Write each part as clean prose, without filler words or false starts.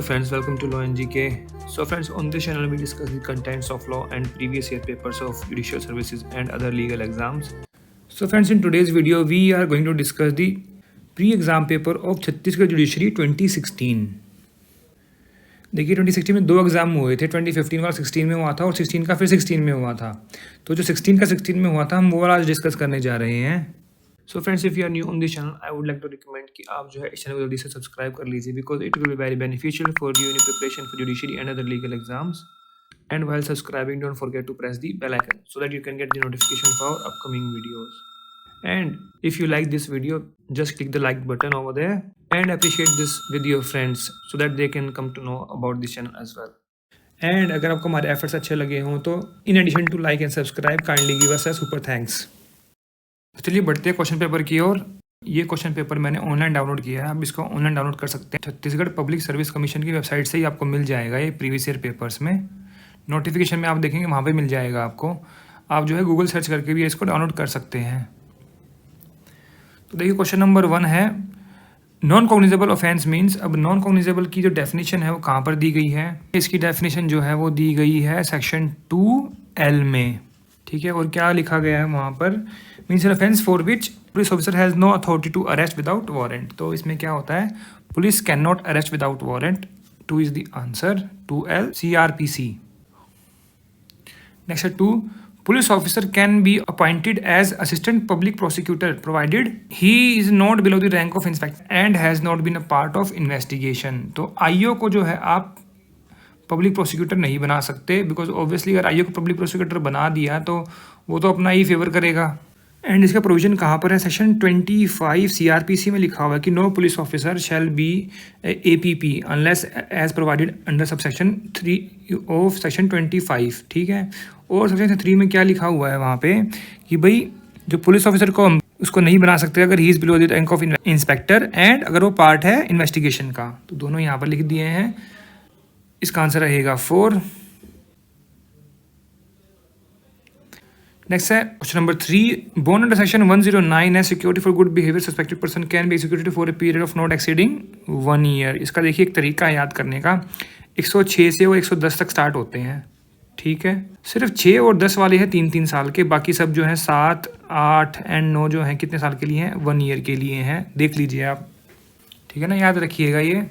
friends, welcome to Law and GK. So friends, on this channel we discuss the contents of law and previous year papers of judicial services and other legal exams. So friends, in today's video we are going to discuss the pre-exam paper of Chhattisgarh Judiciary 2016. देखिए 2016 में दो exam हुए थे, 2015 का 16 में हुआ था और 16 का फिर 16 में हुआ था। तो जो 16 का 16 में हुआ था हम वो वाला आज डिस्कस करने जा रहे हैं। So friends, if you are new on this channel I would like to recommend कि आप जो है इस चैनल को जल्दी से सब्सक्राइब कर लीजिए because it will be very beneficial for you in preparation for judiciary and other legal exams. And while subscribing, don't forget to press the bell icon so that you can get the notification for our upcoming videos. And if you like this video, just click the like button over there and appreciate this with your friends so that they can come to know about this channel as well. And अगर आपको हमारे efforts अच्छे लगे हों तो in addition to like and subscribe, kindly give us a super thanks. चलिए बढ़ते हैं क्वेश्चन पेपर की ओर। ये क्वेश्चन पेपर मैंने ऑनलाइन डाउनलोड किया है, आप इसको ऑनलाइन डाउनलोड कर सकते हैं। छत्तीसगढ़ पब्लिक सर्विस कमीशन की वेबसाइट से ही आपको मिल जाएगा। ये प्रीवियस ईयर पेपर्स में नोटिफिकेशन में आप देखेंगे वहाँ पे मिल जाएगा आपको। आप जो है गूगल सर्च करके भी इसको डाउनलोड कर सकते हैं। तो देखिए क्वेश्चन नंबर 1 है नॉन कॉग्निजेबल ऑफेंस मीन्स। अब नॉन कॉग्निजेबल की जो डेफिनेशन है वो कहाँ पर दी गई है? इसकी डेफिनेशन जो है वो दी गई है सेक्शन 2L में, ठीक है। और क्या लिखा गया है वहाँ पर? Means an offence for which police officer has no authority to arrest without warrant. तो इसमें क्या होता है? Police can not arrest without warrant. 2 is the answer, 2L CRPC। Next 2, police officer can be appointed as assistant public prosecutor provided he is not below the rank of inspector and has not been a part of investigation। तो IO को जो है आप public prosecutor नहीं बना सकते because obviously अगर IO को पब्लिक प्रोसिक्यूटर बना दिया तो वो तो अपना ही फेवर करेगा। एंड इसका प्रोविजन कहाँ पर है? सेक्शन 25 CRPC में लिखा हुआ है कि no police officer shall be APP unless as provided under subsection 3 of section 25, ठीक है। और सेक्शन 3 में क्या लिखा हुआ है वहाँ पे कि भाई जो पुलिस ऑफिसर को उसको नहीं बना सकते अगर he is below the rank of inspector and अगर वो पार्ट है इन्वेस्टिगेशन का। तो दोनों यहाँ पर लिख दिए हैं। इसका आंसर रहेगा 4। नेक्स्ट है क्वेश्चन नंबर 3, बोर्न under section 109 as security for good behaviour suspected person can be executed for a period of not exceeding 1 year. इसका देखिए एक तरीका है याद करने का। 106 से वो 110 तक स्टार्ट होते हैं, ठीक है। सिर्फ 6 और 10 वाले हैं 3-3 साल के, बाकी सब जो है 7, 8 एंड 9 जो हैं कितने साल के लिए हैं? 1 ईयर के लिए हैं। देख लीजिए आप, ठीक है ना, याद रखिएगा ये।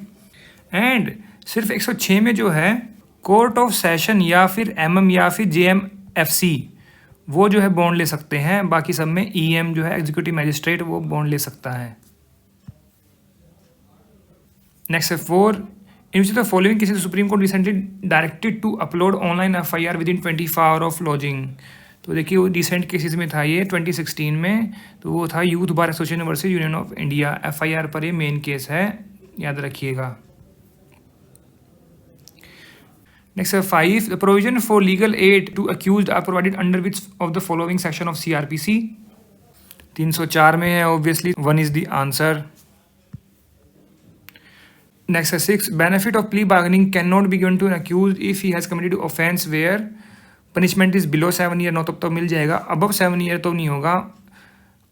एंड सिर्फ 106 में जो है कोर्ट ऑफ सेशन या फिर MM या फिर JMFC वो जो है बॉन्ड ले सकते हैं। बाकी सब में EM जो है एग्जीक्यूटिव मैजिस्ट्रेट वो बॉन्ड ले सकता है। नेक्स्ट है 4, in which the following cases Supreme Court recently directed to upload online FIR within 24 hour of lodging. तो देखिए वो रिसेंट केसेस में था ये 2016 में। तो वो था youth bar association versus union of India. FIR पर ये मेन केस है, याद रखिएगा। Next 5, the provision for legal aid to accused are provided under which of the following section of CRPC? 304 में है obviously, 1 is the answer. Next 6, benefit of plea bargaining cannot be given to an accused if he has committed offence where punishment is below 7 year। 9 तब तो मिल जाएगा, above 7 year तो नहीं होगा।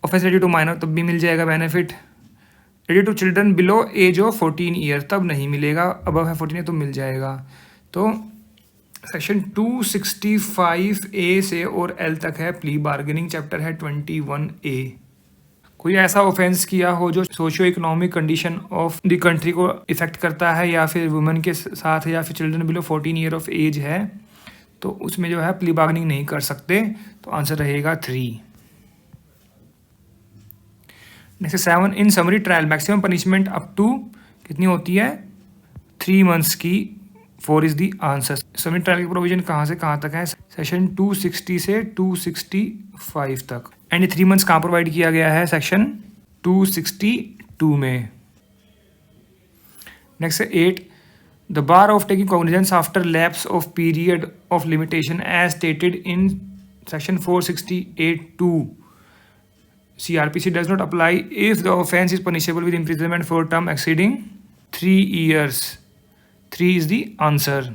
offence related to minor तब भी मिल जाएगा benefit। related to children below age of 14 year तब नहीं मिलेगा, above है 14 year तो मिल जाएगा। तो सेक्शन 265A से और L तक है प्ली बार्गेनिंग। चैप्टर है 21A। कोई ऐसा ऑफेंस किया हो जो socio economic condition of the country को इफेक्ट करता है या फिर वुमेन के साथ है या फिर children below 14 year of age है तो उसमें जो है प्ली बार्गेनिंग नहीं कर सकते। तो आंसर रहेगा 3। Next 7, in summary trial maximum punishment up to कितनी होती है? 3 months की। 4 is the answer. Summary trial की प्रोविजन कहाँ से कहाँ तक है? सेक्शन 260 से 265 तक। एंड 3 months कहाँ प्रोवाइड किया गया है? सेक्शन 262 में। Next 8, the bar of taking cognizance after lapse of period of limitation as stated in section 468(2) CRPC does not apply if the offence is punishable with imprisonment for term exceeding 3 years। 3 is the answer.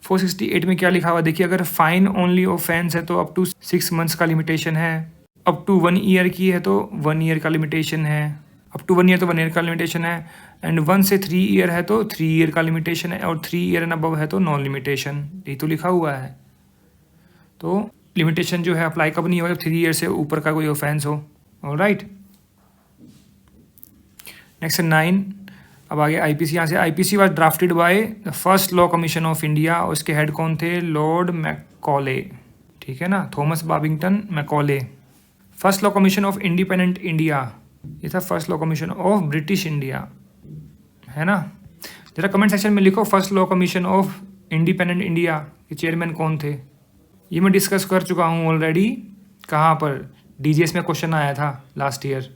468 में क्या लिखा हुआ? देखिए अगर fine only offence है तो up to 6 months का limitation है, अप टू 1 year की है तो 1 year का लिमिटेशन है। अप टू 1 ईयर तो 1 ईयर का लिमिटेशन है, एंड 1 से 3 ईयर है तो 3 ईयर का लिमिटेशन है, और 3 ईयर एंड अबव है तो नॉन लिमिटेशन, यही तो लिखा हुआ है। तो लिमिटेशन जो है अप्लाई कब नहीं होगा, जब 3 ईयर से ऊपर का कोई ऑफेंस हो। Alright, next 9। अब आगे आईपीसी, यहाँ से IPC was drafted by the first law commission of India, और उसके हेड कौन थे, लॉर्ड मैकॉले, ठीक है ना, Thomas Babington Macaulay. First law commission of independent India, ये था first law commission of British India, है ना। जरा कमेंट सेक्शन में लिखो first law commission of independent India के चेयरमैन कौन थे। ये मैं डिस्कस कर चुका हूँ ऑलरेडी, कहाँ पर, डीजीएस में क्वेश्चन आया था लास्ट ईयर,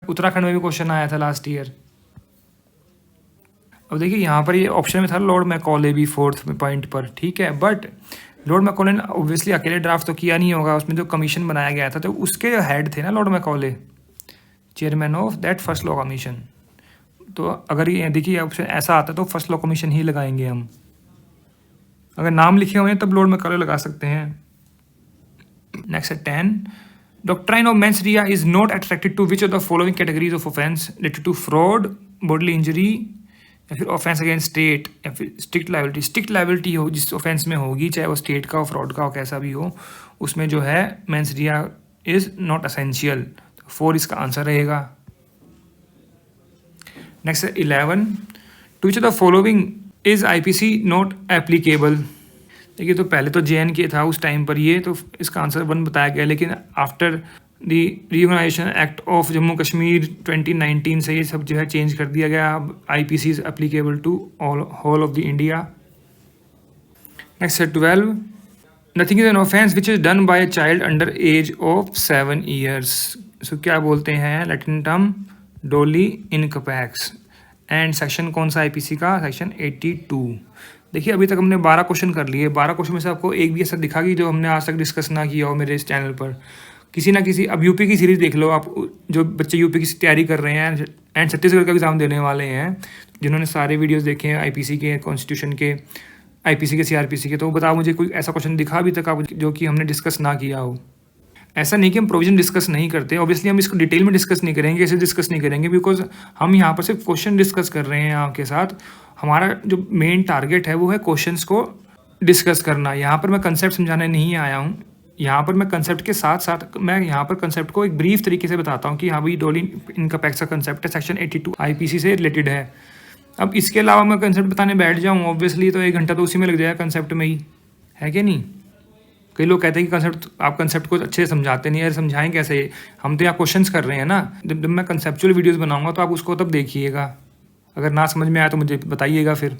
उत्तराखंड में भी क्वेश्चन आया था लास्ट ईयर। अब देखिए यहाँ पर ये ऑप्शन में था लॉर्ड मैकॉले भी 4th पॉइंट पर, ठीक है, बट लॉर्ड मैकॉले ने ऑब्वियसली अकेले ड्राफ्ट तो किया नहीं होगा, उसमें जो कमीशन बनाया गया था तो उसके जो हेड थे ना Lord Macaulay, chairman of that first law commission. तो अगर ये देखिए ऑप्शन ऐसा आता है तो फर्स्ट लॉ कमीशन ही लगाएंगे हम, अगर नाम लिखे हुए हैं तब लॉर्ड मैकॉले लगा सकते हैं। नेक्स्ट है 10। Doctrine of mens rea is not attracted to which of the following categories of offence related to fraud, bodily injury, या फिर ऑफेंस अगेंस्ट स्टेट, या फिर स्ट्रिक्ट लायबिलिटी। स्ट्रिक्ट लायबिलिटी हो जिस ऑफेंस में होगी, चाहे वो स्टेट का हो, फ्रॉड का हो, कैसा भी हो, उसमें जो है mens rea is not essential, 4 इसका आंसर रहेगा। Next 11। To which of the following is IPC not applicable. देखिए तो पहले तो JNK था उस टाइम पर, ये तो इसका आंसर 1 बताया गया, लेकिन after the recognisation act of Jammu Kashmir 2019 से ये सब जो है चेंज कर दिया गया। अब IPC is applicable to whole of the India. Next है 12। Nothing is an offence which is done by a child under age of 7 years. So क्या बोलते हैं लैटिन टर्म, डोली इनकपैक्स। एंड सेक्शन कौन सा आईपीसी का, सेक्शन 82। देखिए अभी तक हमने 12 क्वेश्चन कर लिए, 12 क्वेश्चन में से आपको एक भी ऐसा दिखा कि जो हमने आज तक डिस्कस ना किया हो मेरे इस चैनल पर, किसी ना किसी। अब यूपी की सीरीज़ देख लो आप, जो बच्चे यूपी की तैयारी कर रहे हैं एंड छत्तीसगढ़ का एग्ज़ाम देने वाले हैं, जिन्होंने सारे वीडियोस देखे हैं आईपीसी के, कॉन्स्टिट्यूशन के, आईपीसी के, सीआरपीसी के, तो बताओ मुझे कोई ऐसा क्वेश्चन दिखा अभी तक आप जो कि हमने डिस्कस ना किया हो। ऐसा नहीं कि हम प्रोविजन डिस्कस नहीं करते, ऑब्वियसली हम इसको डिटेल में डिस्कस नहीं करेंगे, ऐसे डिस्कस नहीं करेंगे, बिकॉज हम यहाँ पर सिर्फ क्वेश्चन डिस्कस कर रहे हैं आपके साथ। हमारा जो मेन टारगेट है वो है क्वेश्चन्स को डिस्कस करना। यहाँ पर मैं कंसेप्ट समझाने नहीं आया हूँ, यहाँ पर मैं कंसेप्ट के साथ साथ मैं यहाँ पर कंसेप्ट को एक ब्रीफ तरीके से बताता हूँ कि हाँ भाई डोली इनकपैक्स का कंसेप्ट है, सेक्शन 82 आईपीसी से रिलेटेड है। अब इसके अलावा मैं कंसेप्ट बताने बैठ जाऊँ ऑब्वियसली तो 1 घंटा तो उसी में लग जाएगा, कंसेप्ट में ही, है कि नहीं। कई लोग कहते हैं कि आप कंसेप्ट को अच्छे से समझाते नहीं, यार समझाएं कैसे, हम तो यहाँ क्वेश्चंस कर रहे हैं ना। जब मैं कंसेप्चुअल वीडियोस बनाऊंगा तो आप उसको तब देखिएगा, अगर ना समझ में आया तो मुझे बताइएगा फिर।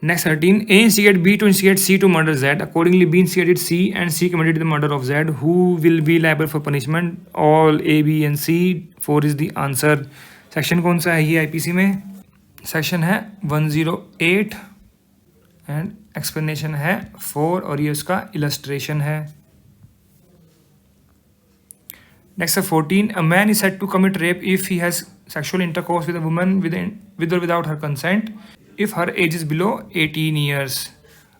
Next 13। A instigate B to instigate C to murder Z. Accordingly, B instigated C and C committed the murder of Z. Who will be liable for punishment? All A, B and C. 4 is the answer. Section कौन सा है ये IPC में? Section है 108 and explanation है 4 और ये उसका इलस्ट्रेशन है। नेक्स्ट है 14। A man is said to commit rape if he has sexual intercourse with a woman with or without her consent, if her age is below 18 years.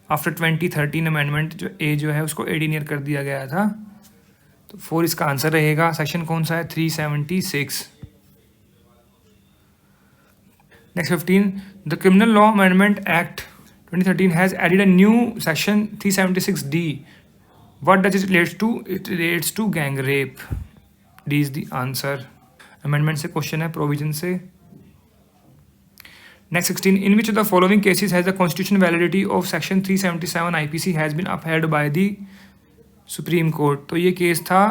After 2013 amendment जो as जो है उसको 18 year कर दिया गया था, तो 4 इसका आंसर रहेगा। सेक्शन कौन सा है? 376। Next 15। The criminal law amendment act 2013 has added a new section 376D. What does it relates to? It relates to gang rape. D is the answer. Amendment से क्वेश्चन है, प्रोविजन से। Next 16। In which of the following cases has the constitution validity of section 377 IPC has been upheld by the supreme court. तो ये case था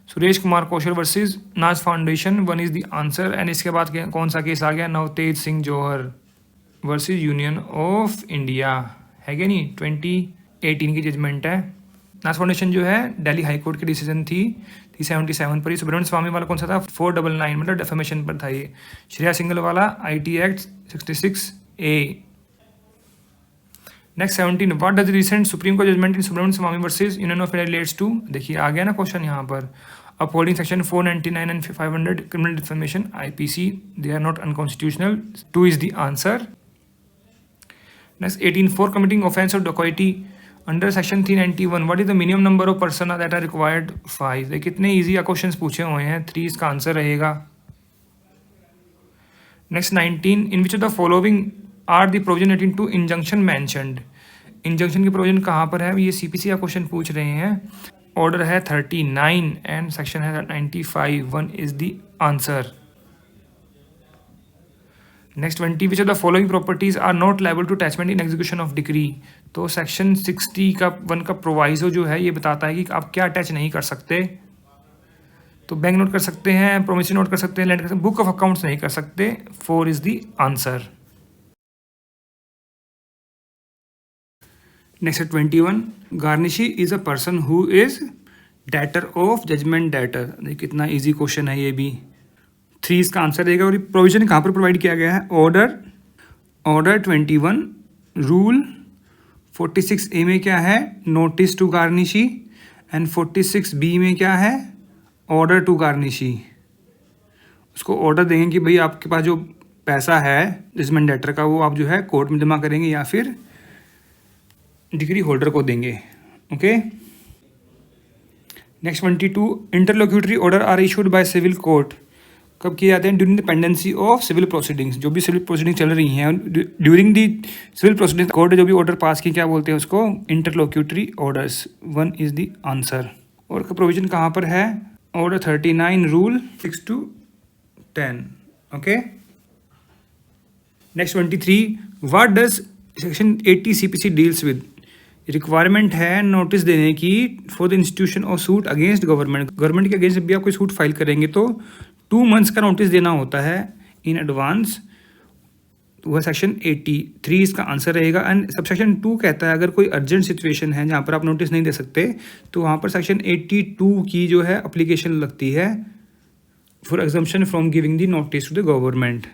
Suresh Kumar Kaushal versus Naz foundation, 1 is the answer. And इसके बाद कौन सा केस आ गया? Navtej Singh Johar versus union of India, है क्या नहीं? 2018 की जजमेंट है। नाज फाउंडेशन जो है दिल्ली हाई कोर्ट की डिसीजन थी 377 पर। सुब्रमण्यम स्वामी वाला कौन सा था? 499 मतलब डेफेमेशन पर था ये। श्रेया सिंगल वाला IT act 66A। Next 17। What does recent supreme court judgment in Subramanian Swamy versus union of India relates to? देखिए आ गया ना क्वेश्चन यहाँ पर। Upholding section 499 and 500 criminal defamation IPC, they are not unconstitutional. 2 is the answer. Next 18। For committing offence of dacoity under section 391 what is the minimum number of person that are required 5। कितने easy question पूछे हुए हैं, 3 इसका answer रहेगा। Next 19 in which of the following are the provision relating to injunction mentioned. Injunction की provision कहाँ पर है, ये सीपीसी का क्वेश्चन पूछ रहे हैं। ऑर्डर है 39 एंड सेक्शन है 95, 1 is the answer. Next 20 which of the following properties are not liable to attachment in execution of decree. तो सेक्शन 60 का 1 का प्रोवाइजो जो है ये बताता है कि आप क्या अटैच नहीं कर सकते। तो बैंक नोट कर सकते हैं, प्रोमिसरी नोट कर सकते हैं, लैंड कर सकते हैं, बुक ऑफ अकाउंट्स नहीं कर सकते। 4 is the answer. Next 21 garnishee is a person who is debtor of judgment debtor. कितना इजी क्वेश्चन है ये भी। 3 इसका आंसर रहेगा। और प्रोविजन कहाँ पर प्रोवाइड किया गया है, ऑर्डर 21 रूल 46A में क्या है, notice to garnishee, and 46B में क्या है, ऑर्डर टू गार्निशी। उसको ऑर्डर देंगे कि भाई आपके पास जो पैसा है जजमेंट डेटर का वो आप जो है कोर्ट में जमा करेंगे या फिर डिग्री होल्डर को देंगे। Okay. Next 22 interlocutory order are issued by civil court. कब किए जाते हैं, during the pendency of civil proceedings. जो भी सिविल प्रोसीडिंग चल रही हैं during the civil proceedings court जो भी ऑर्डर पास की क्या बोलते हैं उसको, interlocutory orders. 1 is the answer. और का प्रोविजन कहाँ पर है, order 39 rule 6 to 10। Okay. Next 23 what does section 80 CPC deals with. Requirement है नोटिस देने की for the institution of suit against government के अगेंस्ट भी आप कोई सूट फाइल करेंगे तो 2 मंथ्स का नोटिस देना होता है इन एडवांस। वह सेक्शन 83 इसका आंसर रहेगा। एंड सब सेक्शन 2 कहता है अगर कोई अर्जेंट सिचुएशन है जहाँ पर आप नोटिस नहीं दे सकते तो वहाँ पर सेक्शन 82 की जो है अप्लीकेशन लगती है for exemption from giving the notice to the government.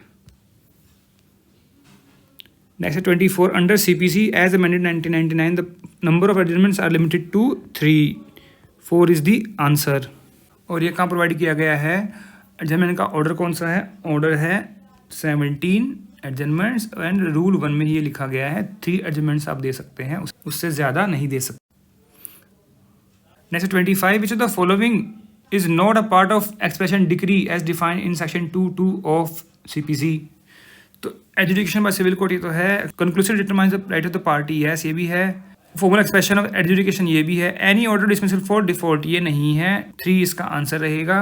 Next 24 under CPC as amended 1999 the number of adjournments are limited to 3। 4 is the answer. और ये कहाँ प्रोवाइड किया गया है, एडजमेंट का ऑर्डर कौन सा है, ऑर्डर है 17 एडजमेंट्स एंड रूल 1 में ये लिखा गया है 3 एडजमेंट्स आप दे सकते हैं, उससे ज़्यादा नहीं दे सकते। Next 25 which of the following is not a part of expression decree as defined in section 2(2) of CPC. तो एजुडिकेशन बाय सिविल कोर्ट ये तो है, conclusive determines the right of the party yes ये भी है, फॉर्मल एक्सप्रेशन ऑफ एजुडिकेशन ये भी है, any order dismissal for default ये नहीं है। 3 इसका आंसर रहेगा।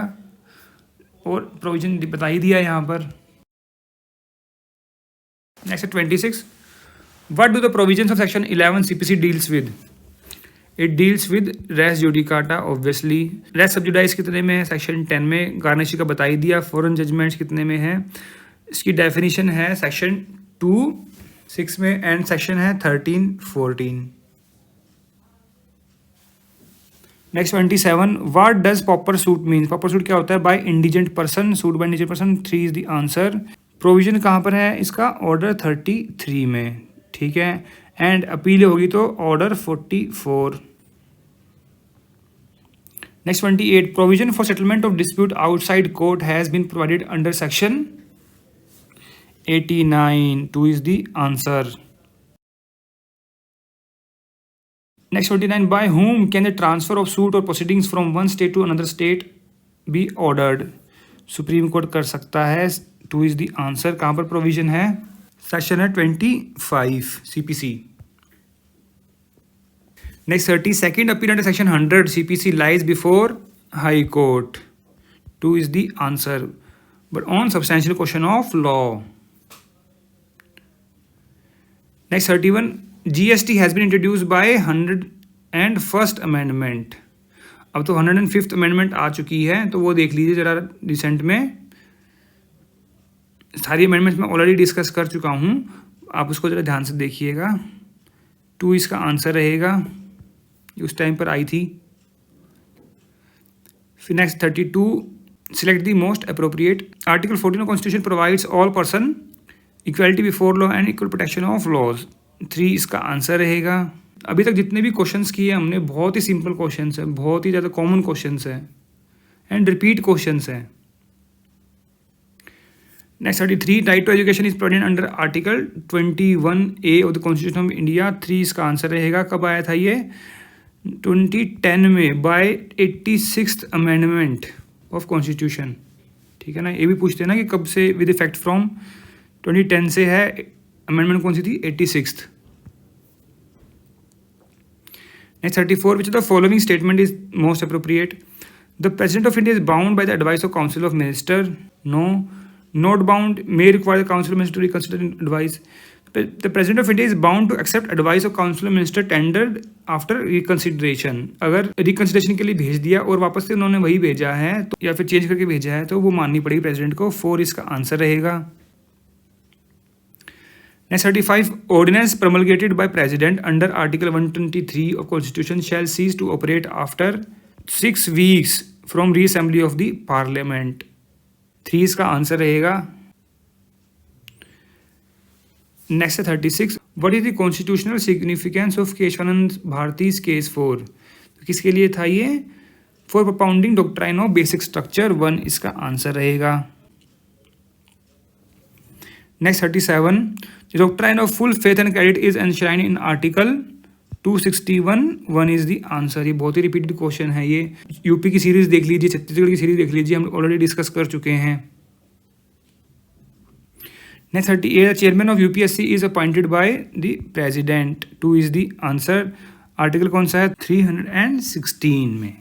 और प्रोविजन बता ही दिया यहाँ पर। Next 26 what do the provisions of section 11 CPC deals with. It deals with res judicata obviously. Res sub judice कितने में है, सेक्शन 10 में। गार्निशी का बता ही दिया। फॉरेन जजमेंट्स कितने में है, इसकी डेफिनेशन है सेक्शन 2(6) में एंड सेक्शन है 13(14). Next 27 what does pauper suit mean. Pauper suit क्या होता है, by indigent person, suit by indigent person. 3 is the answer. Provision कहाँ पर है इसका, ऑर्डर 33 में, ठीक है। एंड अपील होगी तो order 44। Next 28 provision for settlement of dispute outside court has been provided under section 89। 2 is the answer. Next 29 by whom can the transfer of suit or proceedings from one state to another state be ordered? Supreme court कर सकता है। 2 is the answer. कहाँ पर provision है, section है 25 CPC। Next 32nd appeal under section 100 CPC lies before High Court. 2 is the answer. But on substantial question of law. Next 31 GST has been introduced by 101st amendment. अब तो 105th amendment आ चुकी है तो वो देख लीजिए ज़रा रिसेंट में। सारी अमेंडमेंट्स मैं ऑलरेडी डिस्कस कर चुका हूँ, आप उसको ज़रा ध्यान से देखिएगा। 2 इसका आंसर रहेगा, उस टाइम पर आई थी। फिर next 32 select the most appropriate. Article 14 of constitution provides all person equality before law and equal protection of laws. 3 इसका आंसर रहेगा। अभी तक जितने भी क्वेश्चंस किए हमने बहुत ही सिंपल क्वेश्चंस हैं, बहुत ही ज़्यादा कॉमन क्वेश्चंस हैं एंड रिपीट क्वेश्चंस हैं। Next 33, right to education is provided under article 21A of the constitution of India. 3 इसका आंसर रहेगा। कब आया था ये? 2010 में, bye 86th amendment of constitution. ठीक है ना, ये भी पूछते हैं ना कि कब से, विद इफेक्ट फ्रॉम 2010 से है। अमेंडमेंट कौन सी थी? 86th। Next 34, which of the following statement is most appropriate? The president of India is bound by the advice of council of minister. No. Not bound, may require the council of minister to reconsider advice. The president of India is bound to accept advice of council of minister tendered after reconsideration. अगर reconsideration के लिए भेज दिया और वापस से उन्होंने वही भेजा है तो, या फिर चेंज करके भेजा है, तो वो माननी पड़ेगी प्रेसिडेंट को। 4 इसका आंसर रहेगा। Next 35, ordinance promulgated by president under article 123 of constitution shall cease to operate after 6 weeks from reassembly of the parliament. 3 इसका आंसर रहेगा। Next 36, what is the constitutional significance of Kesavananda Bharati case 4? तो किसके लिए था ये? For propounding doctrine of basic structure. 1 इसका answer रहेगा। Next 37, doctrine of full faith and credit is enshrined in article 261। 1 is the answer. ये बहुत ही रिपीटेड क्वेश्चन है। ये यूपी की सीरीज देख लीजिए, छत्तीसगढ़ की सीरीज देख लीजिए, हम ऑलरेडी डिस्कस कर चुके हैं। Next 38, chairman of UPSC is appointed by the president. 2 is the answer. Article कौन सा है? 316 में।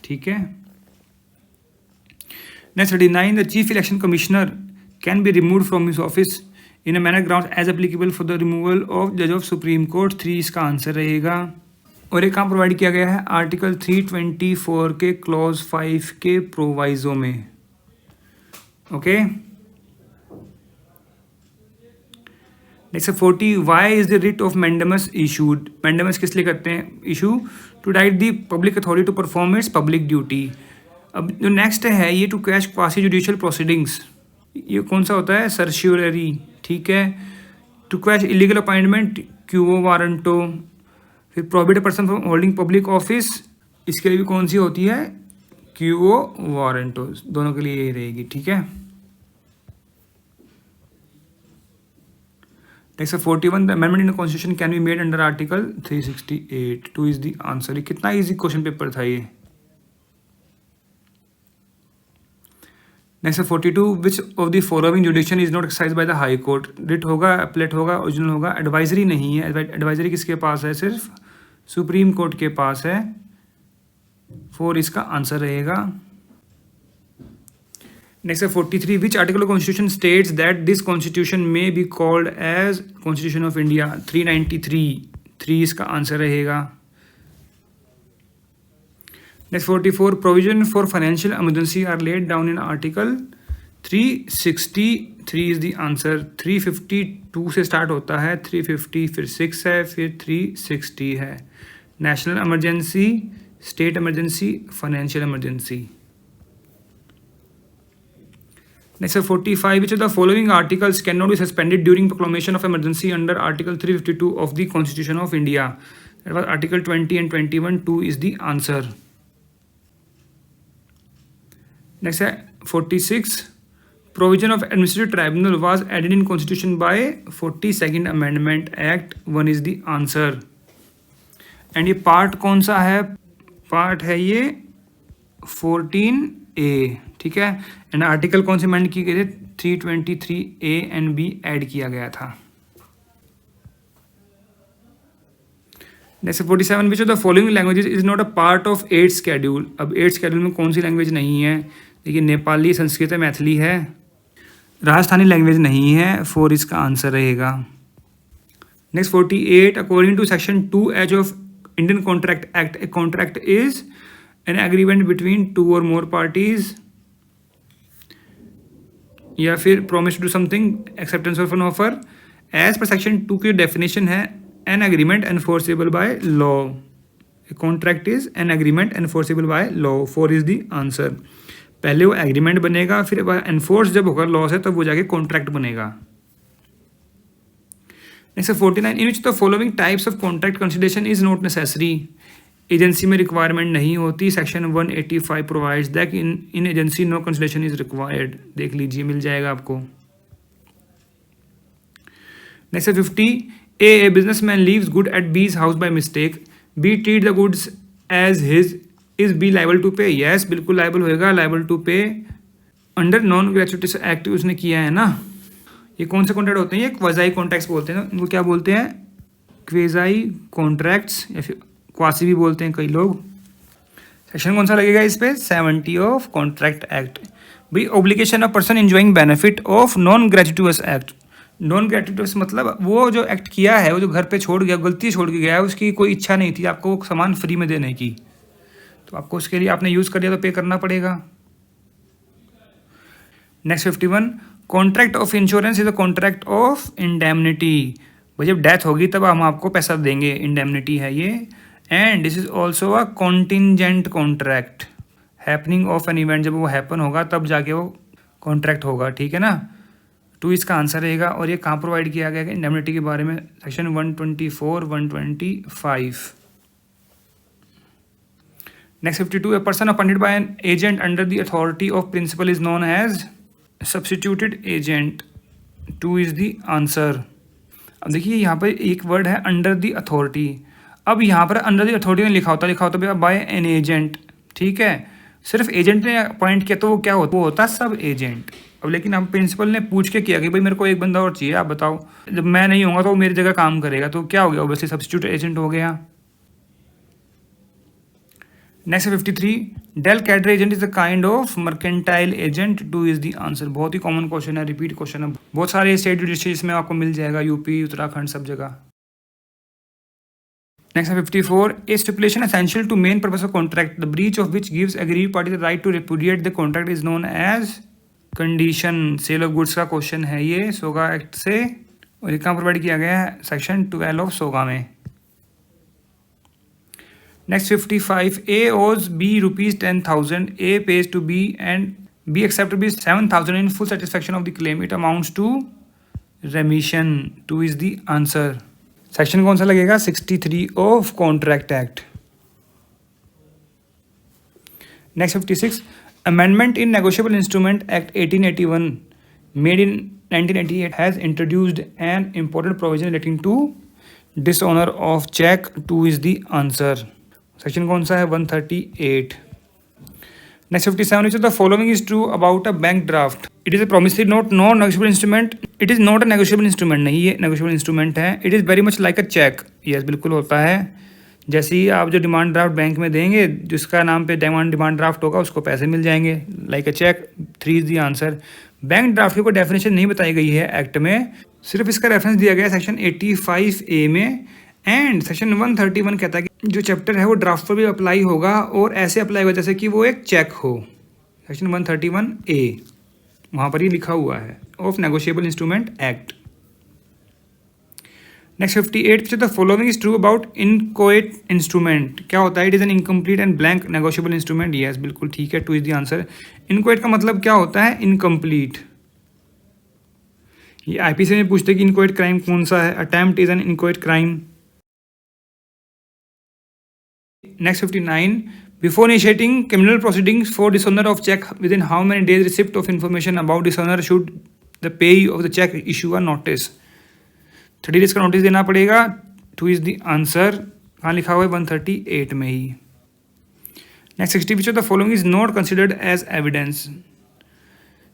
ठीक है। Next 39, the chief election commissioner can be removed from his office in a manner ground as applicable for the removal of जज of supreme court. 3 इसका answer रहेगा। और एक काम प्रोवाइड किया गया है आर्टिकल 324 के क्लॉज 5 के प्रोवाइजो में। Okay. Next 40, why is the writ of mandamus issued? Mandamus किस लिए करते हैं issue? To direct the public authority to perform its public duty. अब जो नेक्स्ट है ये to quash quasi judicial proceedings. ये कौन सा होता है? सर्शियरी। ठीक है। To quash illegal appointment, quo warranto. फिर prohibit a person from holding public office, इसके लिए भी कौन सी होती है? क्यूओ वारंटो। दोनों के लिए यही रहेगी। ठीक है। Next 41, the amendment in the constitution can be made under article 368। 2 is the answer. ये कितना इजी क्वेश्चन पेपर था ये। Next 42, which of the following जुडिक्शन is not exercise by the high court? Writ होगा, अपलेट होगा, ओरिजिनल होगा। Advisory नहीं है। एडवाइजरी किसके पास है? सिर्फ सुप्रीम कोर्ट के पास है। 4 इसका आंसर रहेगा। Next 43, which article of constitution states that this constitution may be called as constitution of India? 393। 3 इसका आंसर रहेगा। Next 44, provision for financial emergency are laid down in article 363 is the answer. 352 से start होता है, 350 फिर 6 है, फिर 360 है। National emergency, state emergency, financial emergency. Next 45, which of the following articles can not be suspended during proclamation of emergency under article 352 of the constitution of India? That was article 20 and 21। 2 is the answer. Next है 46, provision of administrative tribunal was added in constitution by 42nd amendment act. 1 is the answer. And ये part कौन सा है? Part है ये 14A। ठीक है। And article कौन से अमेंड किए गए थे? 323A and B ऐड किया गया था। Next 47, which of the following languages is not a part of 8th schedule? अब 8th शेड्यूल में कौन सी लैंग्वेज नहीं है? देखिए, नेपाली, संस्कृत, मैथिली है। राजस्थानी लैंग्वेज नहीं है। 4 इसका आंसर रहेगा। Next 48, according to section 2H of Indian contract act, a contract is an agreement between 2 or more parties, या फिर promise to do something, acceptance of an offer. As per section 2 की definition है an agreement enforceable by law. A contract is an agreement enforceable by law. 4 is the answer. पहले वो agreement बनेगा, फिर enforce जब होगा लॉ से तब वो जाके कॉन्ट्रैक्ट बनेगा। Next 49, in which the following types of contract consideration is not necessary? Agency में रिक्वायरमेंट नहीं होती। Section 185 provides that in agency no consideration is required. देख लीजिए, मिल जाएगा आपको। नेक्स्ट है 50, a businessman leaves goods at B's house by mistake, B treat the goods as his, is B liable to pay? Yes, बिल्कुल liable होएगा, liable to pay under non gratuitous act उसने किया है ना। ये कौन से कॉन्ट्रैक्ट होते हैं? ये क्वाजाई कॉन्ट्रैक्ट्स बोलते हैं, इनको क्या बोलते हैं? क्वेजाई कॉन्ट्रैक्ट्स या फिर क्वासी भी बोलते हैं कई लोग। सेक्शन कौन सा लगेगा इस पे? 70 ऑफ कॉन्ट्रैक्ट एक्ट। भाई obligation of person enjoying benefit of non gratuitous act. Non gratuitous मतलब वो जो एक्ट किया है, वो जो घर पे छोड़ गया, गलती छोड़ के गया है, उसकी कोई इच्छा नहीं थी आपको वो सामान फ्री में देने की, तो आपको उसके लिए आपने यूज़ कर लिया तो पे करना पड़ेगा। Next 51, contract of insurance is a contract of indemnity. भाई जब डेथ होगी तब हम आपको पैसा देंगे, इंडेमनिटी है ये। And this is also a contingent contract, happening of an event, जब वो हैपन होगा तब जाके वो कॉन्ट्रैक्ट होगा, ठीक है ना। 2 इसका आंसर रहेगा। और ये कहाँ प्रोवाइड किया गया है इंडेमनिटी के बारे में? Section 124, 125। Next 52, a person appointed by an agent under the authority of principal is known as substituted agent. 2 is the answer. अब देखिए यहाँ पर एक वर्ड है अंडर द अथॉरिटी। अब यहाँ पर अंडर द अथॉरिटी ने लिखा होता भैया बाय एन एजेंट, ठीक है। सिर्फ एजेंट ने अपॉइंट किया तो वो क्या होता? वो होता सब एजेंट। अब लेकिन हम प्रिंसिपल ने पूछ के किया कि भाई मेरे को एक बंदा और चाहिए, आप बताओ, जब मैं नहीं होऊंगा तो वो मेरी जगह काम करेगा, तो क्या हो गया? ऑब्वियसली सब्स्टिट्यूट एजेंट हो गया। Next 53, del credere agent is a kind of mercantile agent. 2 is the answer. बहुत ही कॉमन क्वेश्चन है, रिपीट क्वेश्चन है, बहुत सारे स्टेट जुडिशरीज में आपको मिल जाएगा, यूपी, उत्तराखंड, सब जगह। Next 54, a stipulation essential to main purpose of contract the breach of which gives agreed party the right to repudiate the contract is known as condition. Sale of goods का question है ये, सोगा act से, और ये कहाँ provide किया गया है? सेक्शन 12 ऑफ सोगा में। Next 55, A owes B ₹10,000, A pays to B and B accept ₹7,000 in full satisfaction of the claim, it amounts to remission. 2 is the answer. Section कौन सा लगेगा? 63 of contract act. Next 56, amendment in negotiable instrument act 1881 made in 1988 has introduced an important provision relating to dishonour of cheque. 2 is the answer. Section कौन सा है? 138। Next 57, which of the following is true about a bank draft? It is a promissory note, no negotiable instrument. It is not a negotiable instrument, नहीं ये negotiable instrument है। It is very much like a check, yes बिल्कुल होता है। जैसे ही आप जो demand draft bank में देंगे, जिसका नाम पे डिमांड ड्राफ्ट होगा उसको पैसे मिल जाएंगे, like a cheque. 3 is the answer. Bank draft की कोई डेफिनेशन नहीं बताई गई है एक्ट में, सिर्फ इसका रेफरेंस दिया गया है सेक्शन 85A में। एंड सेक्शन 131 कहता है कि जो चैप्टर है वो ड्राफ्ट पर भी अप्लाई होगा और ऐसे अप्लाई होगा जैसे कि वो एक चेक हो। सेक्शन 131A वहाँ पर ही लिखा हुआ है of negotiable instrument act. Next 58, the following is true about inchoate instrument. क्या होता है? It is an incomplete and blank negotiable instrument. Yes बिल्कुल ठीक है, 2 इज द आंसर। इनकोएट का मतलब क्या होता है? इनकम्प्लीट। ये आईपीसी में पूछते कि इनकोएट क्राइम कौन सा है? Attempt is an inchoate crime. Next 59, before initiating criminal proceedings for dishonor of check, within how many days receipt of information about dishonor should the payee of the check issue a notice? 30 days का notice देना पड़ेगा। 2 is the answer. कहाँ लिखा हुआ है? 138 में ही। Next 60, which of the following is not considered as evidence?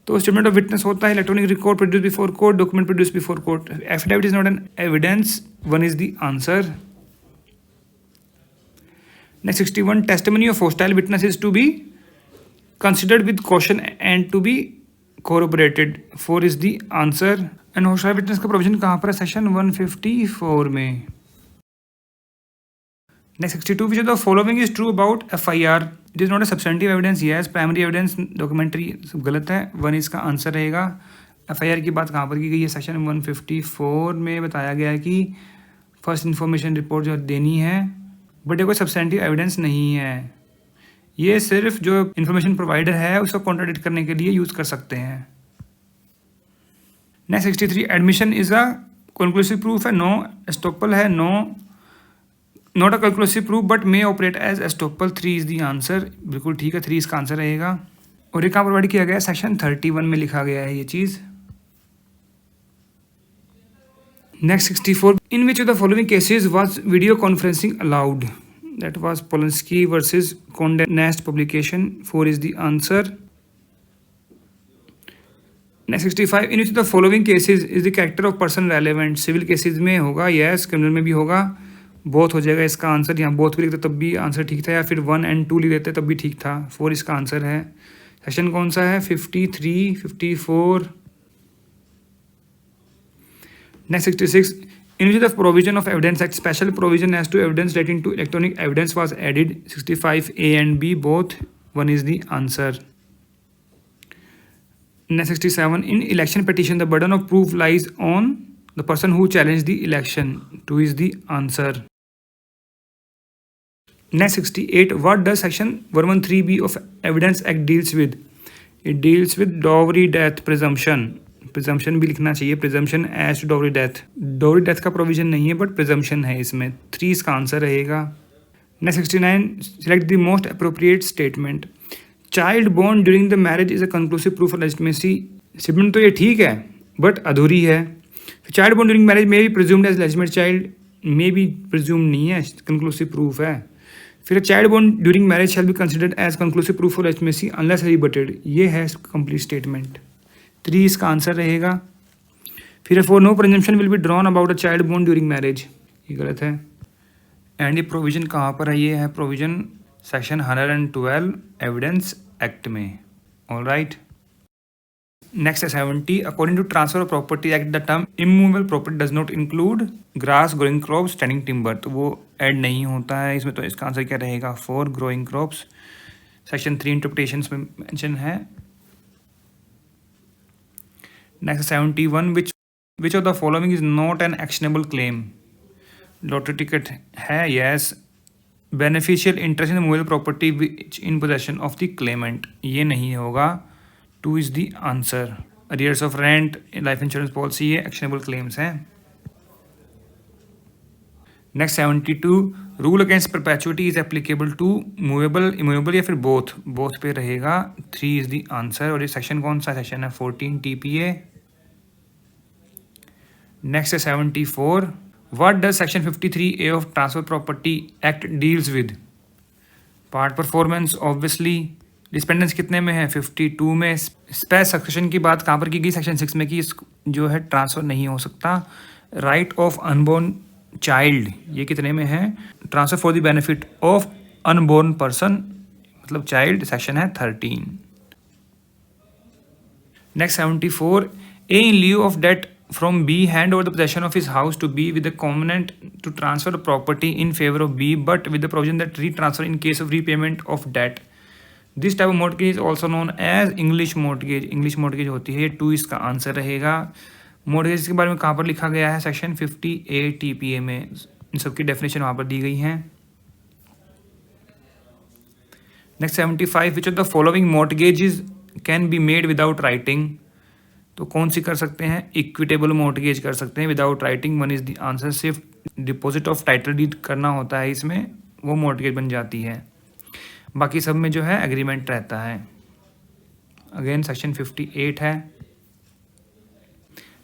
तो स्टेटमेंट ऑफ विटनेस होता है, electronic record produce before court, document produce before court. Affidavit is not an evidence. 1 is the answer. Next 61, testimony of hostile witness is to be considered with caution and to be corroborated. 4 is the answer. And hostile witness का provision कहाँ पर है? Section 154 में। Next 62, which of the following is true about FIR? It is not a substantive evidence. Yes, primary evidence, documentary सब गलत है। 1 इसका answer रहेगा। FIR की बात कहाँ पर की गई है? सेक्शन 154 में बताया गया है कि फर्स्ट इन्फॉर्मेशन रिपोर्ट जो देनी है, बट ये कोई सब्सटेंटिव एविडेंस नहीं है। ये सिर्फ जो इन्फॉर्मेशन प्रोवाइडर है उसको कॉन्ट्राडिक्ट करने के लिए यूज़ कर सकते हैं। Next 63, admission is a conclusive proof है? नो। एस्टोपल है? No, not a conclusive proof but may operate as estoppel. 3 is the answer. बिल्कुल ठीक है, 3 इसका आंसर रहेगा। और ये कहाँ प्रोवाइड किया गया है? सेक्शन 31 में लिखा गया है ये चीज़। Next 64. In which of the following cases was video conferencing allowed? That was Polanski versus Condé Nast publication. 4 is the answer. Next 65. In which of the following cases is the character of person relevant? Civil cases में होगा, yes. Criminal में भी होगा. Both हो जाएगा इसका answer. यहाँ both भी लिखते तब भी आंसर ठीक था, या फिर 1 और 2 लिख देते तब भी ठीक था. 4 इसका आंसर है. सेक्शन कौन सा है? 53, 54. Next 66. In which the provision of Evidence Act special provision as to evidence relating to electronic evidence was added? 65A and B both. 1 is the answer. Next 67. In election petition, the burden of proof lies on the person who challenged the election. 2 is the answer. Next 68. What does section 113B of Evidence Act deals with? It deals with dowry death presumption. Presumption भी लिखना चाहिए. Presumption as to dowry death. Dowry death का provision नहीं है but presumption है इसमें. 3 इसका answer रहेगा. Next 69. Select the most appropriate statement. Child born during the marriage is a conclusive proof of legitimacy. Statement तो ये ठीक है बट अधूरी है. Child born during marriage may be presumed as legitimate child. May be presume नहीं है, conclusive proof है. फिर child born during marriage shall be considered as conclusive proof of legitimacy unless rebutted. ये है कंप्लीट स्टेटमेंट. 3 इसका answer रहेगा. फिर 4. No presumption will be drawn about a child born during marriage. ये गलत है. एंड ये प्रोविजन कहाँ पर है? ये है प्रोविजन सेक्शन 112 एविडेंस एक्ट में. All right. नेक्स्ट है 70. According to transfer of property act the term immovable property does not include grass, growing crops, standing timber. तो वो ऐड नहीं होता है इसमें. तो इसका आंसर क्या रहेगा? 4 ग्रोइंग क्रॉप्स. सेक्शन 3 इंटरप्रिटेशन में मेंशन है. Next 71. Which of the following is not an actionable claim? Lottery ticket है, yes. Beneficial interest in movable property which in possession of the claimant. ये नहीं होगा. 2 is the answer. Arrears of rent, life insurance policy, ये actionable claims हैं. Next 72. Rule against perpetuity is applicable to movable, immovable या फिर both. Both पे रहेगा. 3 is the answer. और ये सेक्शन कौन सा सेक्शन है? 14 TPA. नेक्स्ट है 74. What does section 53A of transfer property act deals with? Part performance obviously. Dependence कितने में है? 52 में. स्पेस सक्सेशन की बात कहाँ पर की गई? सेक्शन 6 में की. जो है ट्रांसफर नहीं हो सकता. राइट ऑफ अनबोर्न चाइल्ड, ये कितने में है? Transfer for the benefit of unborn person, मतलब चाइल्ड, सेक्शन है 13. Next 74. A in lieu of debt from B hand over the possession of his house to B with the covenant to transfer property in favour of B but with the provision that retransfer in case of repayment of debt. This type of mortgage is also known as English mortgage. English mortgage होती है. 2 इसका answer रहेगा. Mortgage के बारे में कहाँ पर लिखा गया है? सेक्शन 58 TPA में. इन सबकी डेफिनेशन वहाँ पर दी गई हैं. Next 75. Which of the following mortgages can be made without writing? तो कौन सी कर सकते हैं? इक्विटेबल मोर्टगेज कर सकते हैं without writing. 1 is the answer. सिर्फ डिपॉजिट ऑफ टाइटल डीड करना होता है इसमें, वो मोर्टगेज बन जाती है. बाकी सब में जो है एग्रीमेंट रहता है. अगेन सेक्शन 58 है.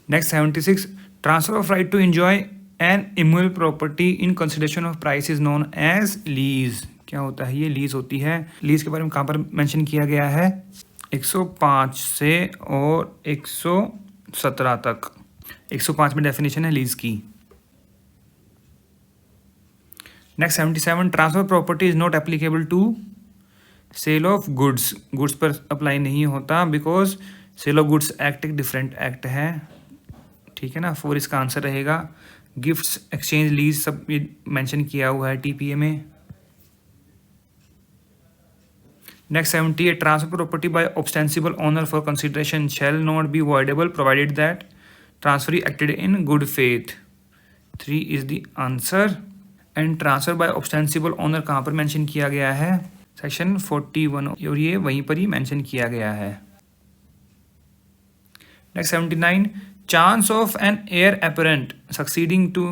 Next 76. Transfer of right to enjoy an immovable property in consideration of price is known as lease. क्या होता है? ये लीज होती है. लीज के बारे में कहाँ पर मेंशन किया गया है? 105 से और 117 तक. 105 में डेफिनेशन है लीज की. Next 77. Transfer property is not applicable to sale of goods. Goods पर अप्लाई नहीं होता because sale of goods act एक डिफरेंट एक्ट है. ठीक है ना. 4 इसका आंसर रहेगा. गिफ्ट्स, एक्सचेंज, लीज सब ये मेंशन किया हुआ है TPA में. Next 78. Transfer property by ostensible owner for consideration shall not be voidable provided that transfer acted in good faith. 3 is the answer. And transfer by ostensible owner कहाँ पर mention किया गया है? सेक्शन 41. और ये वहीं पर ही मेंशन किया गया है. Next 79. Chance of an heir apparent succeeding to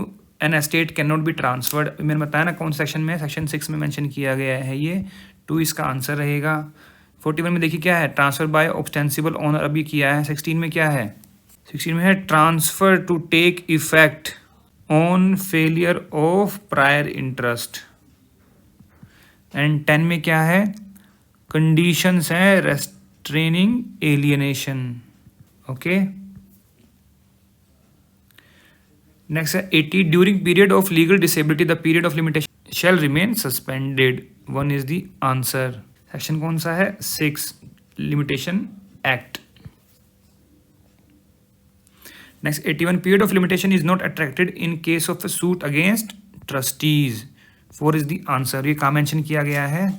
an estate can not be transferred. मैंने बताया ना कौन सेक्शन में? सेक्शन 6 में मेंशन किया गया है ये. 2 इसका आंसर रहेगा. 41 में देखिए क्या है? ट्रांसफर बाय ऑब्स्टेंसिबल ओनर अभी किया है. 16 में क्या है? 16 में है transfer to take effect on failure of prior interest. And 10 में क्या है, कंडीशंस है रेस्ट्रेनिंग एलियनेशन। ओके, नेक्स्ट है 80 during period of legal disability the period of limitation shall remain suspended. 1 is the answer. Section कौन सा है, 6 limitation act. Next 81 period of limitation is not attracted in case of a suit against trustees. 4 is the answer. ये कहाँ mention किया गया है,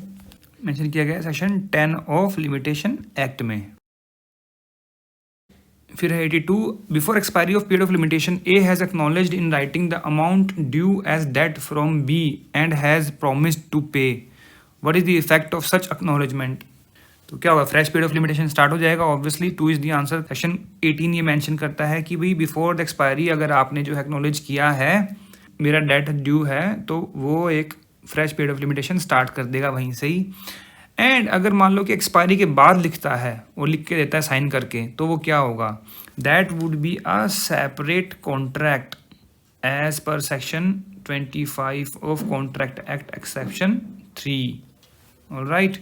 mention किया गया है सेक्शन 10 ऑफ लिमिटेशन एक्ट में। फिर है 82 before expiry of period of limitation A has acknowledged in writing the amount due as debt from B and has promised to pay. What is the effect of such acknowledgement. तो क्या होगा, fresh period of limitation start हो जाएगा obviously. 2 is the answer. Section 18 ये mention करता है कि भाई बिफोर द एक्सपायरी अगर आपने जो एक्नॉलेज किया है मेरा डेट ड्यू है तो वो एक fresh period of limitation start कर देगा वहीं से ही। एंड अगर मान लो कि एक्सपायरी के बाद लिखता है, वो लिख के देता है साइन करके, तो वो क्या होगा, that would be a separate contract as per section 25 of contract act exception 3। All right,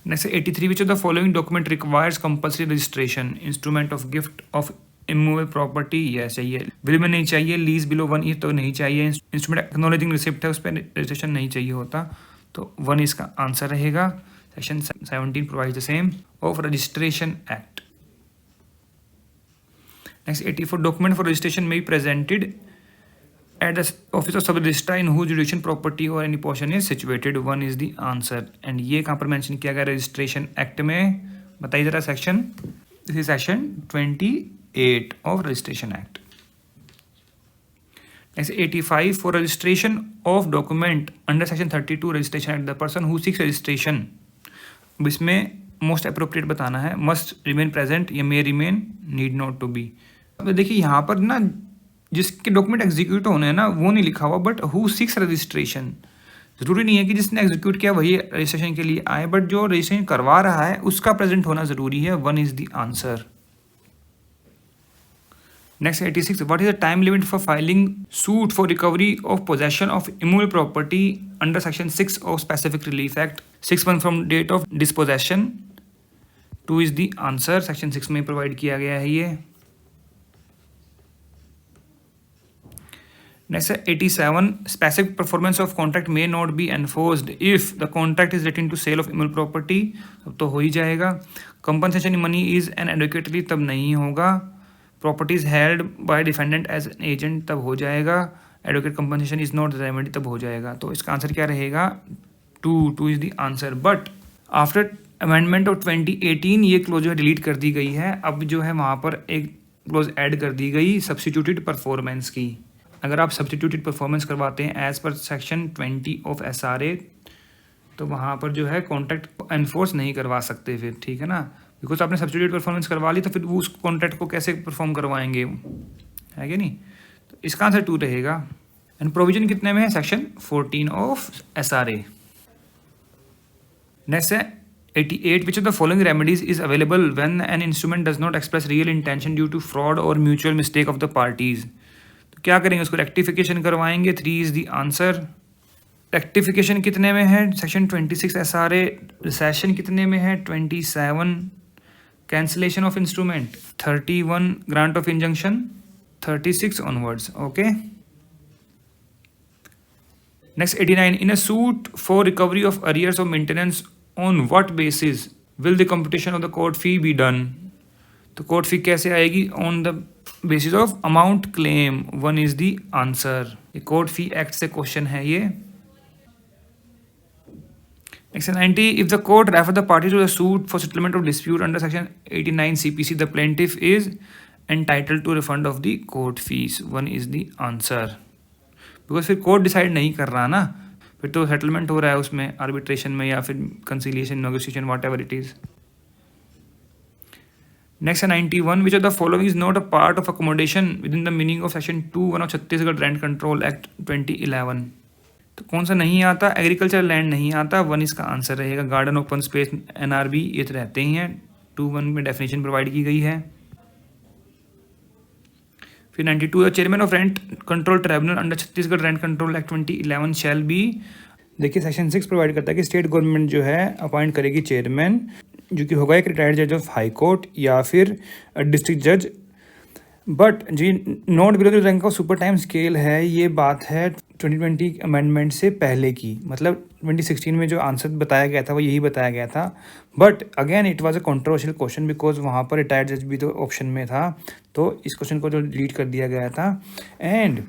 next 83 which of the following document requires compulsory registration, instrument of gift of immovable property, yes चाहिए, will में नहीं चाहिए, lease below 1 year तो नहीं चाहिए, instrument acknowledging receipt है उस पर रजिस्ट्रेशन नहीं चाहिए होता, तो 1 इसका आंसर रहेगा। Section 17 provides the same of registration act. Next 84 document for registration may be presented at the office of sub registrar in whose judicial property or any portion is situated. 1 is the answer. And ये कहाँ पर mention किया गया registration act में, बताइए जरा section, this is section 28 of registration act. Next 85 for registration of document under section 32 registration act, the person who seeks registration, अब इसमें मोस्ट अप्रोप्रिएट बताना है, मस्ट रिमेन प्रेजेंट या may remain, need not to be. अब देखिए यहाँ पर ना जिसके डॉक्यूमेंट एग्जीक्यूट होने हैं ना वो नहीं लिखा हुआ, बट हु सिक्स रजिस्ट्रेशन, जरूरी नहीं है कि जिसने एग्जीक्यूट किया वही रजिस्ट्रेशन के लिए आए, बट जो रजिस्ट्रेशन करवा रहा है उसका प्रेजेंट होना जरूरी है। 1 is the answer. Next 86, what is the time limit for filing suit for recovery of possession of immovable property under section 6 of specific relief act? 6 months from date of dispossession। 2 is the answer। section 6 में provide किया गया है ये। Next 87, specific performance of contract may not be enforced if the contract is relating to sale of immovable property, तब तो हो ही जाएगा। compensation money is an adequately, तब नहीं होगा। Properties held by defendant as an agent, तब हो जाएगा। Advocate compensation is not remedy, तब हो जाएगा। तो इसका आंसर क्या रहेगा, 2 is the answer. But after amendment of 2018 ये क्लोज जो है डिलीट कर दी गई है। अब जो है वहाँ पर एक क्लोज ऐड कर दी गई सब्स्टिट्यूटेड परफॉर्मेंस की। अगर आप सब्स्टिट्यूटेड परफॉर्मेंस करवाते हैं as per section 20 of SRA, तो वहाँ पर जो है कॉन्ट्रैक्ट एनफोर्स नहीं करवा सकते फिर, ठीक है ना, बिकॉज आपने सब्स्टिट्यूट परफॉर्मेंस करवा ली तो फिर उस कॉन्ट्रैक्ट को कैसे परफॉर्म करवाएंगे, है कि नहीं। तो इसका आंसर 2 रहेगा। एंड प्रोविजन कितने में है, सेक्शन 14 ऑफ SRA। नेक्स्ट है 88, which of the following remedies is available when an instrument does not express real intention due to fraud or mutual mistake of the parties. तो क्या करेंगे, उसको rectification करवाएंगे। 3 is the answer. Rectification कितने में है, section 26 SRA। Recession कितने में है, 27। Cancellation of instrument 31, grant of injunction 36 onwards. Okay, next 89, in a suit for recovery of arrears of maintenance on what basis will the computation of the court fee be done. तो court fee कैसे आएगी, on the basis of amount claim. 1 is the answer. ये court fee act से question है ये। Section 90, if the court refer the party to the suit for settlement of dispute under section 89 CPC, the plaintiff is entitled to refund of the court fees। 1 is the answer। Because फिर court decide नहीं कर रहा ना, फिर तो settlement हो रहा है उसमें आर्बिट्रेशन में या फिर conciliation, negotiation, what ever it is. Next 91, which of the following is not a part of accommodation with in the meaning of section 2(1) of Chhattisgarh rent control act 2011। तो कौन सा नहीं आता, एग्रीकल्चर लैंड नहीं आता। 1 इसका आंसर रहेगा। गार्डन, ओपन स्पेस, NRB ये तो रहते ही हैं। 2(1) में डेफिनेशन प्रोवाइड की गई है। फिर 92 the chairman of rent control tribunal under Chhattisgarh rent control act 2011 shall be. देखिए सेक्शन 6 प्रोवाइड करता है कि स्टेट गवर्नमेंट जो है अपॉइंट करेगी चेयरमैन, जो कि होगा एक रिटायर्ड जज ऑफ हाई कोर्ट या फिर डिस्ट्रिक्ट जज। बट जी not below the rank of super time scale है, ये बात है 2020 अमेंडमेंट से पहले की, मतलब 2016 में जो आंसर बताया गया था वो यही बताया गया था। But again it was a controversial question because वहाँ पर रिटायर्ड जज भी तो ऑप्शन में था, तो इस क्वेश्चन को जो डिलीट कर दिया गया था। एंड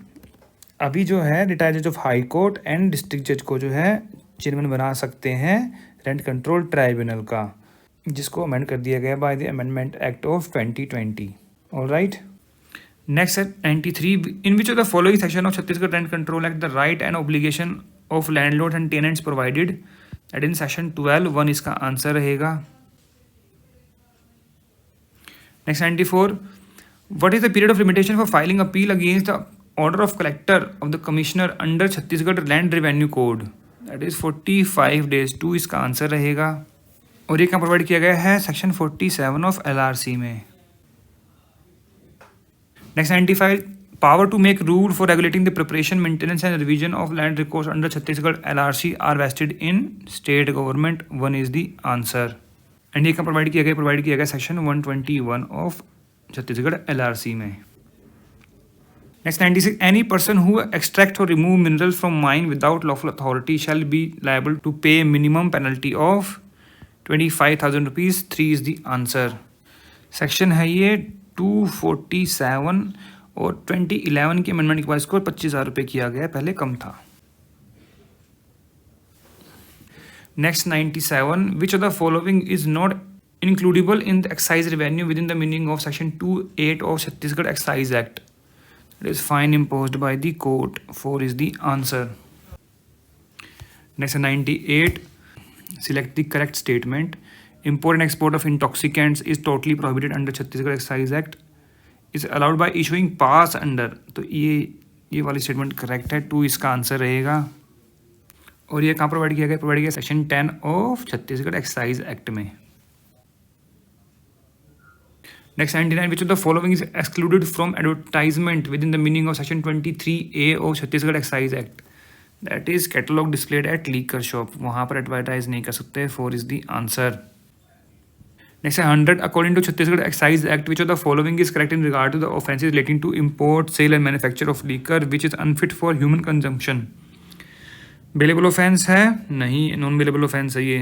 अभी जो है रिटायर्ड जज of high court and district जज को जो है चेयरमैन बना सकते हैं रेंट कंट्रोल ट्राइब्यूनल का, जिसको अमेंड कर दिया गया by the amendment act of 2020। Alright, next है 93, in which of the following section of Chhattisgarh rent control act the right and obligation of landlord and tenants provided, that in section 12(1) इसका answer रहेगा। Next 94, what is the period of limitation for filing appeal against the order of collector of the commissioner under Chhattisgarh land revenue code, that is 45 days. 2 इसका answer रहेगा। और ये कहाँ provide किया गया है? सेक्शन 47 ऑफ LRC में। Next 95, power to make rule for regulating the preparation maintenance and revision of land records under Chhattisgarh LRC are vested in state government. 1 is the answer. And ये कहाँ प्रोवाइड किया गया? Section 121 of Chhattisgarh LRC में। Next 96, any person who extract or remove minerals from mine without lawful authority shall be liable to pay minimum penalty of 25,000 rupees. 3 is the answer. Section है ये 247 और 2011 के amendment के बाद इसको 25,000 रुपये किया गया, पहले कम था। Next 97, which of the following is not includable in the excise revenue with in the meaning of section 28 of Chhattisgarh excise act, it is fine imposed by the court. 4 is the answer. Next 98, select the correct statement. Import and export of intoxicants is totally prohibited under Chhattisgarh Excise Act. Is allowed by issuing pass under. तो ये वाली statement correct है। 2 इसका answer रहेगा। और ये कहाँ provide किया गया? प्रोवाइड किया section 10 of Chhattisgarh excise act में। Next 99, which of the following is excluded from advertisement within the meaning of section 23A of Chhattisgarh excise act, that is catalogue displayed at liquor shop. वहाँ पर advertise नहीं कर सकते। 4 is the answer. Next है 100, according to Chhattisgarh excise act which of the following is correct in regard to the offences relating to import, sale and manufacture of liquor which is unfit for human consumption. Bailable offence है? नहीं, non bailable offence है ये।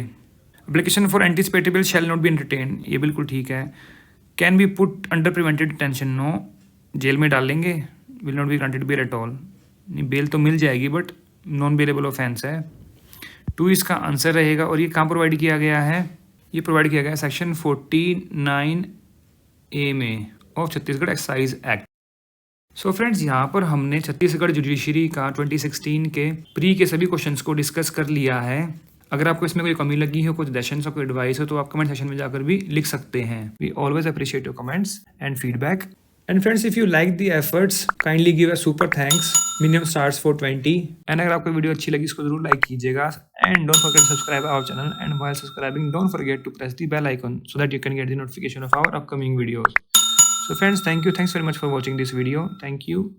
Application for anticipatable shall not be entertain, ये बिल्कुल ठीक है। Can be put under preventive detention, no, jail में डाल लेंगे। Will not be granted bell at all, नहीं बेल तो मिल जाएगी बट नॉन बेलेबल ऑफेंस है। 2 इसका आंसर रहेगा। और ये कहाँ प्रोवाइड किया गया है? ये प्रोवाइड किया गया है सेक्शन 49A में of Chhattisgarh excise act. So friends, यहाँ पर हमने छत्तीसगढ़ जुडिशरी का 2016 के प्री के सभी क्वेश्चंस को डिस्कस कर लिया है। अगर आपको इसमें कोई कमी लगी हो, कुछ सजेशंस हो, कोई एडवाइस हो, तो आप कमेंट सेक्शन में जाकर भी लिख सकते हैं। We always appreciate your comments and feedback. And friends, if you like the efforts kindly give a super thanks, minimum stars for 20। And अगर आपको वीडियो अच्छी लगी इसको जरूर लाइक कीजिएगा। And don't forget to subscribe our channel, and while subscribing don't forget to press the bell icon so that you can get the notification of our upcoming videos. So friends, thanks very much for watching this video. Thank you.